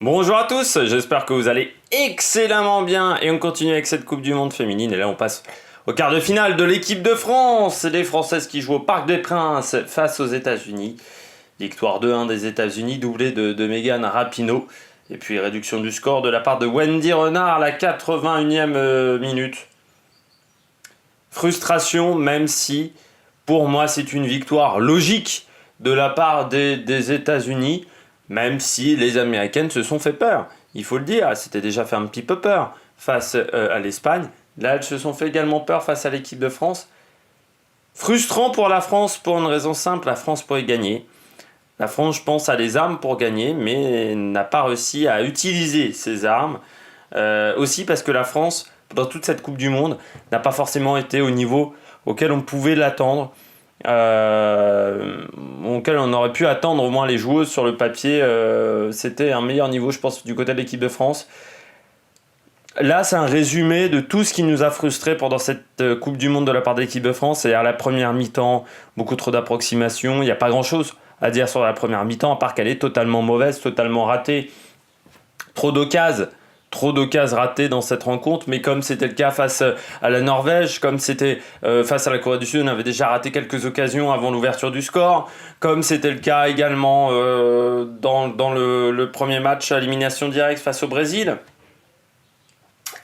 Bonjour à tous, j'espère que vous allez excellemment bien et on continue avec cette Coupe du Monde féminine et là on passe au quart de finale de l'équipe de France, les Françaises qui jouent au Parc des Princes face aux États-Unis. Victoire 2-1 des États-Unis, doublé de Megan Rapinoe et puis réduction du score de la part de Wendy Renard à la 81e minute. Frustration même si pour moi c'est une victoire logique de la part des États-Unis. Même si les Américaines se sont fait peur, il faut le dire, c'était déjà fait un petit peu peur face à l'Espagne. Là, elles se sont fait également peur face à l'équipe de France. Frustrant pour la France pour une raison simple, la France pourrait gagner. La France, je pense, a les armes pour gagner, mais n'a pas réussi à utiliser ces armes. Aussi parce que la France, dans toute cette Coupe du Monde, n'a pas forcément été au niveau auquel on pouvait l'attendre. Auquel on aurait pu attendre au moins les joueuses sur le papier. C'était un meilleur niveau, je pense, du côté de l'équipe de France. Là, c'est un résumé de tout ce qui nous a frustrés pendant cette Coupe du Monde de la part de l'équipe de France. C'est-à-dire la première mi-temps, beaucoup trop d'approximations. Il n'y a pas grand-chose à dire sur la première mi-temps, à part qu'elle est totalement mauvaise, totalement ratée. Trop d'occasions ratées dans cette rencontre, mais comme c'était le cas face à la Norvège, comme c'était face à la Corée du Sud, on avait déjà raté quelques occasions avant l'ouverture du score, comme c'était le cas également dans le premier match à élimination directe face au Brésil.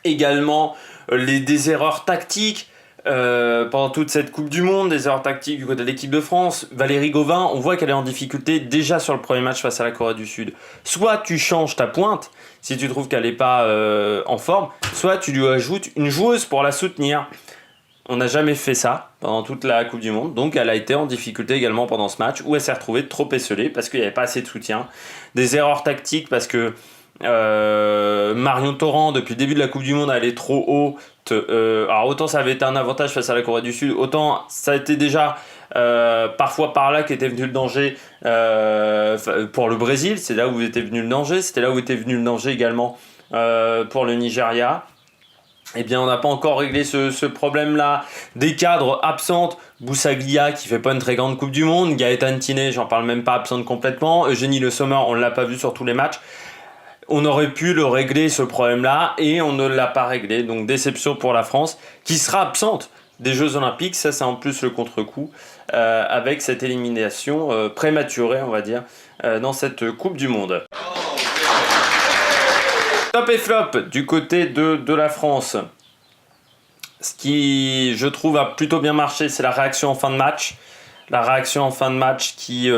Également des erreurs tactiques pendant toute cette Coupe du Monde, des erreurs tactiques du côté de l'équipe de France. Valérie Gauvin, on voit qu'elle est en difficulté déjà sur le premier match face à la Corée du Sud. Soit tu changes ta pointe, si tu trouves qu'elle n'est pas en forme, soit tu lui ajoutes une joueuse pour la soutenir. On n'a jamais fait ça pendant toute la Coupe du Monde, donc elle a été en difficulté également pendant ce match, où elle s'est retrouvée trop esselée parce qu'il n'y avait pas assez de soutien. Des erreurs tactiques parce que Marion Torrent, depuis le début de la Coupe du Monde, elle est trop haut. Alors autant ça avait été un avantage face à la Corée du Sud, autant ça a été déjà parfois par là qu'était venu le danger pour le Brésil. C'est là où était venu le danger. C'était là où était venu le danger également pour le Nigeria. Eh bien, on n'a pas encore réglé ce problème-là. Des cadres absentes. Boussaglia qui fait pas une très grande Coupe du Monde. Gaëtan Tiné, j'en parle même pas, absente complètement. Eugénie Le Sommer, on ne l'a pas vu sur tous les matchs. On aurait pu le régler ce problème-là et on ne l'a pas réglé. Donc déception pour la France qui sera absente des Jeux Olympiques. Ça c'est en plus le contre-coup avec cette élimination prématurée on va dire dans cette Coupe du Monde. Top et flop du côté de la France. Ce qui je trouve a plutôt bien marché, c'est la réaction en fin de match. La réaction en fin de match qui...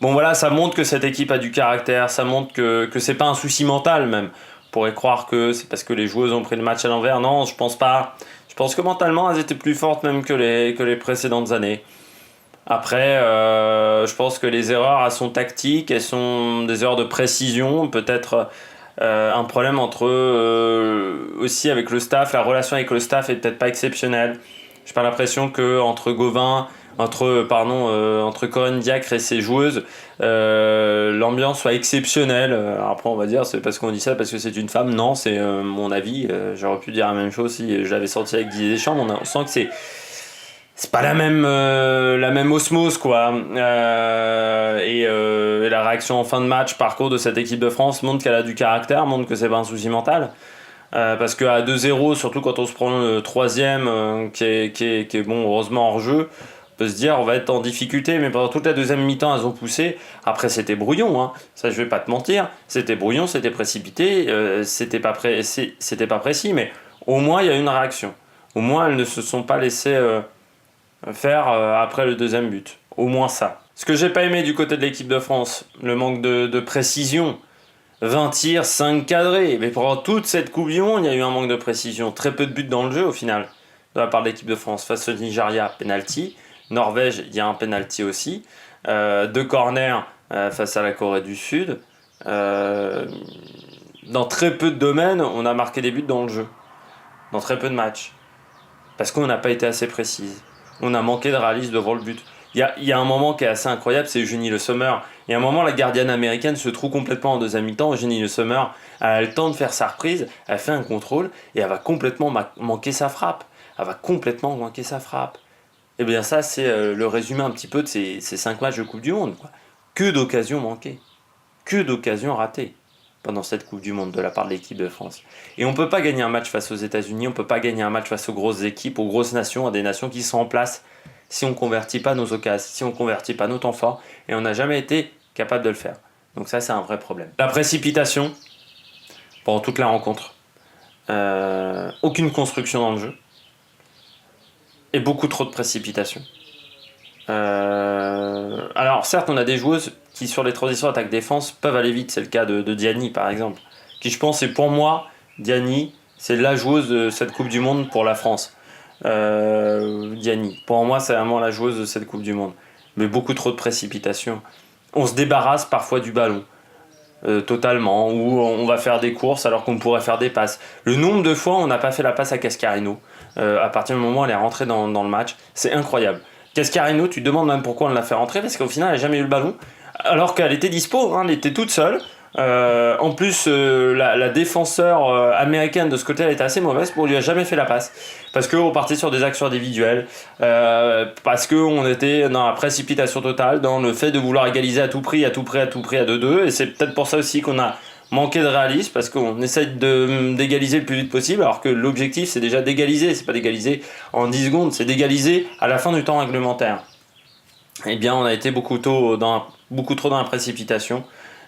Bon voilà, ça montre que cette équipe a du caractère, ça montre que c'est pas un souci mental même. On pourrait croire que c'est parce que les joueuses ont pris le match à l'envers. Non, je pense pas. Je pense que mentalement, elles étaient plus fortes même que les précédentes années. Après, je pense que les erreurs, elles sont tactiques, elles sont des erreurs de précision, peut-être un problème entre aussi avec le staff, la relation avec le staff est peut-être pas exceptionnelle. J'ai pas l'impression que entre Corinne Diacre et ses joueuses, l'ambiance soit exceptionnelle. Alors après, on va dire, c'est parce qu'on dit ça parce que c'est une femme. Non, c'est mon avis. J'aurais pu dire la même chose si je l'avais sorti avec Didier Deschamps. On sent que c'est pas la même osmose, quoi. Et la réaction en fin de match, parcours de cette équipe de France montre qu'elle a du caractère, montre que c'est pas un souci mental. Parce qu'à 2-0, surtout quand on se prend le troisième, qui est bon, heureusement hors jeu, on peut se dire on va être en difficulté, mais pendant toute la deuxième mi-temps, elles ont poussé. Après, c'était brouillon, hein. Ça je vais pas te mentir, c'était brouillon, c'était précipité, c'était pas précis, mais au moins il y a une réaction. Au moins elles ne se sont pas laissées faire après le deuxième but. Au moins ça. Ce que j'ai pas aimé du côté de l'équipe de France, le manque de précision. 20 tirs, 5 cadrés. Mais pendant toute cette Coupe du Monde, il y a eu un manque de précision. Très peu de buts dans le jeu au final, de la part de l'équipe de France. Face au Nigeria, penalty. Norvège, il y a un penalty aussi. Deux corners face à la Corée du Sud. Dans très peu de domaines, on a marqué des buts dans le jeu. Dans très peu de matchs. Parce qu'on n'a pas été assez précise. On a manqué de réalisme devant le but. Il y a un moment qui est assez incroyable, c'est Eugénie Le Sommer. Il y a un moment, la gardienne américaine se trouve complètement en deuxième mi-temps. Eugénie Le Sommer elle a le temps de faire sa reprise, elle fait un contrôle et elle va complètement manquer sa frappe. Elle va complètement manquer sa frappe. Et bien ça, c'est le résumé un petit peu de ces 5 matchs de Coupe du Monde, quoi. Que d'occasions manquées. Que d'occasions ratées. pendant cette Coupe du Monde de la part de l'équipe de France. Et on ne peut pas gagner un match face aux États-Unis, on ne peut pas gagner un match face aux grosses équipes, aux grosses nations, à des nations qui sont en place si on ne convertit pas nos occasions, si on ne convertit pas nos temps forts, et on n'a jamais été capable de le faire. Donc ça, c'est un vrai problème. La précipitation pendant toute la rencontre. Aucune construction dans le jeu. Et beaucoup trop de précipitation. Alors certes, on a des joueuses qui sur les transitions attaque-défense peuvent aller vite. C'est le cas de Diani par exemple, qui je pense est pour moi, Diani, c'est la joueuse de cette Coupe du Monde pour la France. Diani, pour moi c'est vraiment la joueuse de cette Coupe du Monde. Mais beaucoup trop de précipitation. On se débarrasse parfois du ballon. Totalement, où on va faire des courses alors qu'on pourrait faire des passes. Le nombre de fois on n'a pas fait la passe à Cascarino, à partir du moment où elle est rentrée dans le match, c'est incroyable. Cascarino, tu te demandes même pourquoi on l'a fait rentrer, parce qu'au final elle n'a jamais eu le ballon, alors qu'elle était dispo, hein, elle était toute seule. En plus, la défenseur américaine de ce côté, elle était assez mauvaise, on lui a jamais fait la passe. Parce qu'on partait sur des actions individuelles, parce qu'on était dans la précipitation totale, dans le fait de vouloir égaliser à tout prix à 2-2, et c'est peut-être pour ça aussi qu'on a manqué de réalisme, parce qu'on essaye d'égaliser le plus vite possible, alors que l'objectif c'est déjà d'égaliser, c'est pas d'égaliser en 10 secondes, c'est d'égaliser à la fin du temps réglementaire. Eh bien, on a été beaucoup trop dans la précipitation.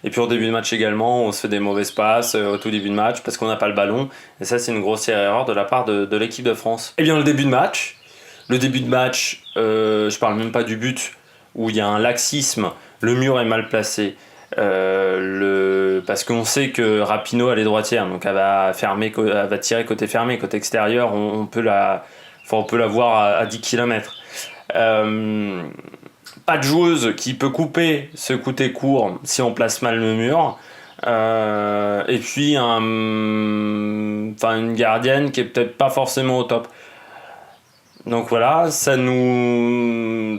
Et puis au début de match également, on se fait des mauvaises passes au tout début de match parce qu'on n'a pas le ballon. Et ça, c'est une grossière erreur de la part de l'équipe de France. Et bien le début de match, je parle même pas du but où il y a un laxisme, le mur est mal placé. Parce qu'on sait que Rapinoe elle est droitière, donc elle va tirer côté fermé, côté extérieur, on peut la voir à 10 km. Pas de joueuse qui peut couper ce côté court si on place mal le mur. Et puis une gardienne qui est peut-être pas forcément au top. Donc voilà, ça nous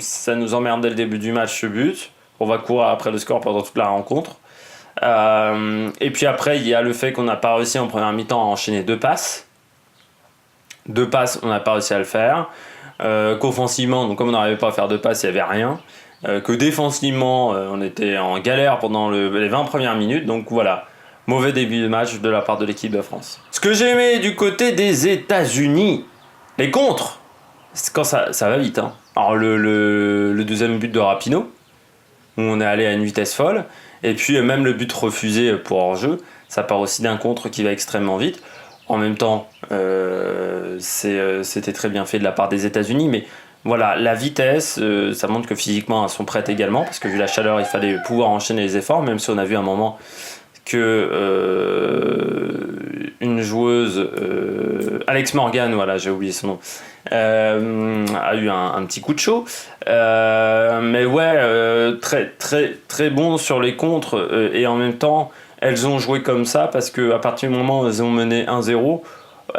emmerde dès le début du match ce but. On va courir après le score pendant toute la rencontre. Et puis après, il y a le fait qu'on n'a pas réussi en première mi-temps à enchaîner 2 passes. 2 passes, on n'a pas réussi à le faire. Qu'offensivement, donc comme on n'arrivait pas à faire 2 passes, il n'y avait rien. Que défensivement, on était en galère pendant les 20 premières minutes. Donc voilà, mauvais début de match de la part de l'équipe de France. Ce que j'ai aimé du côté des États-Unis, les contres, c'est quand ça va vite. Hein. Alors le deuxième but de Rapinoe, où on est allé à une vitesse folle. Et puis même le but refusé pour hors-jeu, ça part aussi d'un contre qui va extrêmement vite. En même temps, c'était très bien fait de la part des États-Unis, mais voilà, la vitesse, ça montre que physiquement elles sont prêtes également, parce que vu la chaleur, il fallait pouvoir enchaîner les efforts, même si on a vu à un moment que une joueuse, Alex Morgan, voilà, j'ai oublié son nom, a eu un petit coup de chaud, mais ouais, très très très bon sur les contres, et en même temps elles ont joué comme ça parce qu'à partir du moment où elles ont mené 1-0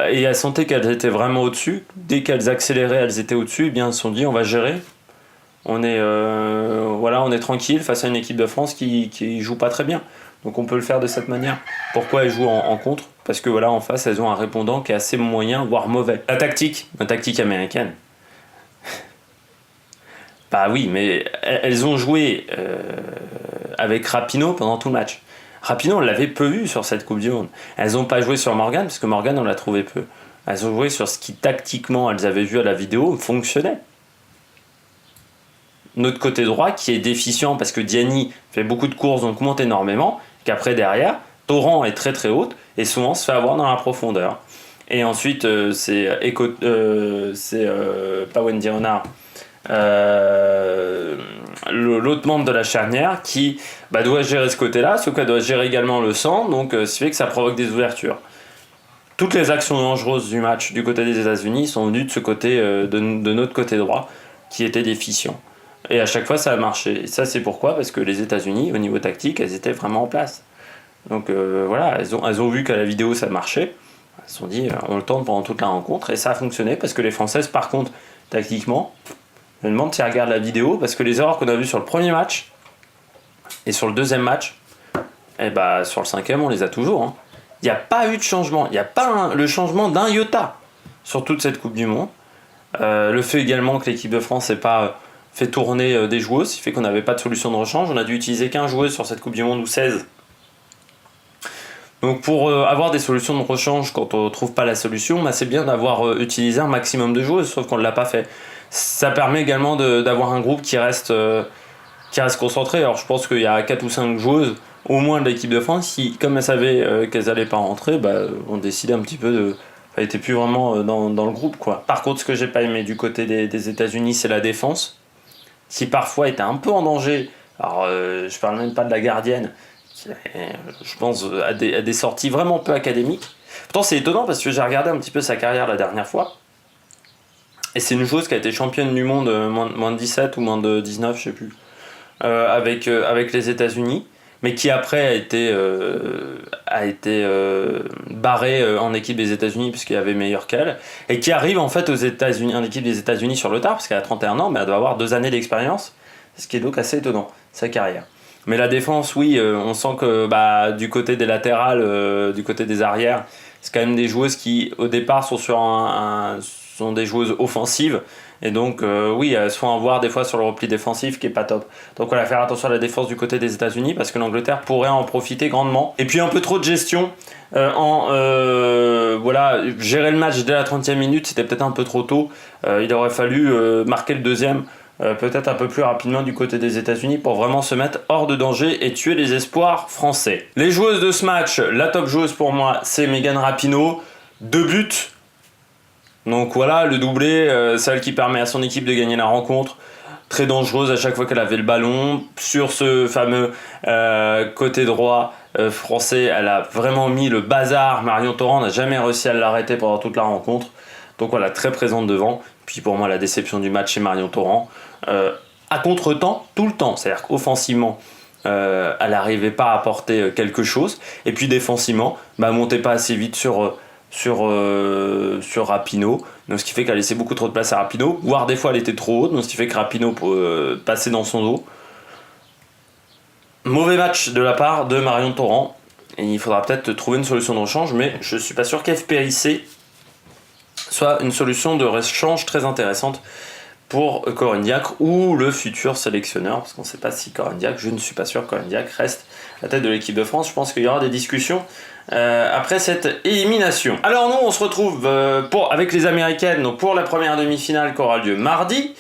et elles sentaient qu'elles étaient vraiment au-dessus, dès qu'elles accéléraient elles étaient au-dessus, et bien elles se sont dit on va gérer, on est tranquille face à une équipe de France qui joue pas très bien, donc on peut le faire de cette manière. Pourquoi elles jouent en contre? Parce que voilà, en face elles ont un répondant qui est assez moyen voire mauvais. La tactique américaine, bah oui, mais elles ont joué avec Rapinoe pendant tout le match. Rapinoe, on l'avait peu vu sur cette Coupe du Monde. Elles n'ont pas joué sur Morgan, parce que Morgan, on l'a trouvé peu. Elles ont joué sur ce qui, tactiquement, elles avaient vu à la vidéo, fonctionnait. Notre côté droit, qui est déficient, parce que Diani fait beaucoup de courses, donc monte énormément, qu'après, derrière, Torrent est très très haute, et souvent se fait avoir dans la profondeur. Et ensuite, c'est pas Wendy Renard, l'autre membre de la charnière qui doit gérer ce côté-là, sauf qu'elle doit gérer également le centre, donc ce qui fait que ça provoque des ouvertures. Toutes les actions dangereuses du match du côté des États-Unis sont venues de ce côté, de notre côté droit, qui était déficient. Et à chaque fois, ça a marché. Et ça, c'est pourquoi? Parce que les États-Unis, au niveau tactique, elles étaient vraiment en place. Donc voilà, elles ont vu qu'à la vidéo, ça marchait. Elles se sont dit, on le tente pendant toute la rencontre, et ça a fonctionné, parce que les Françaises, par contre, tactiquement, je me demande si elles regardent la vidéo, parce que les erreurs qu'on a vues sur le premier match et sur le deuxième match, sur le cinquième, on les a toujours. Hein. Il n'y a pas eu de changement. Il n'y a pas le changement d'un iota sur toute cette Coupe du Monde. Le fait également que l'équipe de France n'ait pas fait tourner des joueuses, il fait qu'on n'avait pas de solution de rechange. On a dû utiliser 15 joueuses sur cette Coupe du Monde, ou 16. Donc pour avoir des solutions de rechange quand on trouve pas la solution, bah, c'est bien d'avoir utilisé un maximum de joueuses, sauf qu'on ne l'a pas fait. Ça permet également d'avoir un groupe qui reste concentré. Alors je pense qu'il y a 4 ou 5 joueuses au moins de l'équipe de France qui, comme elles savaient qu'elles n'allaient pas rentrer, bah, ont décidé un petit peu de... Elles n'étaient plus vraiment dans le groupe, quoi. Par contre, ce que j'ai pas aimé du côté des États-Unis, c'est la défense, qui parfois était un peu en danger. Alors je parle même pas de la gardienne, je pense à des sorties vraiment peu académiques. Pourtant c'est étonnant parce que j'ai regardé un petit peu sa carrière la dernière fois. Et c'est une joueuse qui a été championne du monde moins de 17 ou moins de 19, je sais plus, avec les États-Unis, mais qui après a été barrée en équipe des États-Unis puisqu'il y avait meilleur qu'elle, et qui arrive en fait aux États-Unis, en équipe des États-Unis sur le tard, parce qu'elle a 31 ans, mais elle doit avoir 2 années d'expérience, ce qui est donc assez étonnant, sa carrière. Mais la défense, oui, on sent que bah, du côté des latérales, du côté des arrières, c'est quand même des joueuses qui, au départ, sont sont des joueuses offensives. Et donc, oui, elles se font avoir des fois sur le repli défensif qui est pas top. Donc, on va faire attention à la défense du côté des États-Unis parce que l'Angleterre pourrait en profiter grandement. Et puis, un peu trop de gestion. Voilà, gérer le match dès la 30e minute, c'était peut-être un peu trop tôt. Il aurait fallu marquer le deuxième. Peut-être un peu plus rapidement du côté des États-Unis pour vraiment se mettre hors de danger et tuer les espoirs français. Les joueuses de ce match, la top joueuse pour moi, c'est Megan Rapinoe. 2 buts. Donc voilà, le doublé, celle qui permet à son équipe de gagner la rencontre. Très dangereuse à chaque fois qu'elle avait le ballon. Sur ce fameux côté droit français, elle a vraiment mis le bazar. Marion Torrent n'a jamais réussi à l'arrêter pendant toute la rencontre. Donc voilà, très présente devant. Puis pour moi, la déception du match, c'est Marion Torrent. À contre-temps, tout le temps. C'est-à-dire qu'offensivement, elle n'arrivait pas à apporter quelque chose. Et puis défensivement, bah, montait pas assez vite sur Rapinoe. Donc ce qui fait qu'elle laissait beaucoup trop de place à Rapinoe. Voire des fois, elle était trop haute. Donc ce qui fait que Rapinoe passait dans son dos. Mauvais match de la part de Marion Torrent. Et il faudra peut-être trouver une solution de rechange. Mais je ne suis pas sûr qu'FPIC soit une solution de rechange très intéressante pour Corinne Diacre ou le futur sélectionneur, parce qu'on ne sait pas si Corinne Diacre, je ne suis pas sûr que Corinne Diacre reste à la tête de l'équipe de France. Je pense qu'il y aura des discussions après cette élimination. Alors nous, on se retrouve avec les Américaines donc pour la première demi-finale qui aura lieu mardi.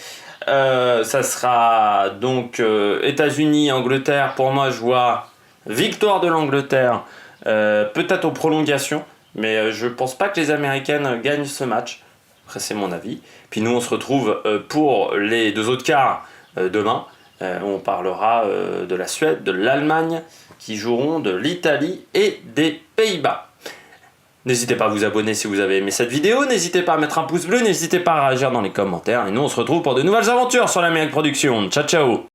Ça sera donc États-Unis-Angleterre. Pour moi, je vois victoire de l'Angleterre, peut-être aux prolongations. Mais je pense pas que les Américaines gagnent ce match. Après, c'est mon avis. Puis nous, on se retrouve pour les 2 autres quarts demain. On parlera de la Suède, de l'Allemagne, qui joueront de l'Italie et des Pays-Bas. N'hésitez pas à vous abonner si vous avez aimé cette vidéo. N'hésitez pas à mettre un pouce bleu. N'hésitez pas à réagir dans les commentaires. Et nous, on se retrouve pour de nouvelles aventures sur l'Amérique Production. Ciao, ciao!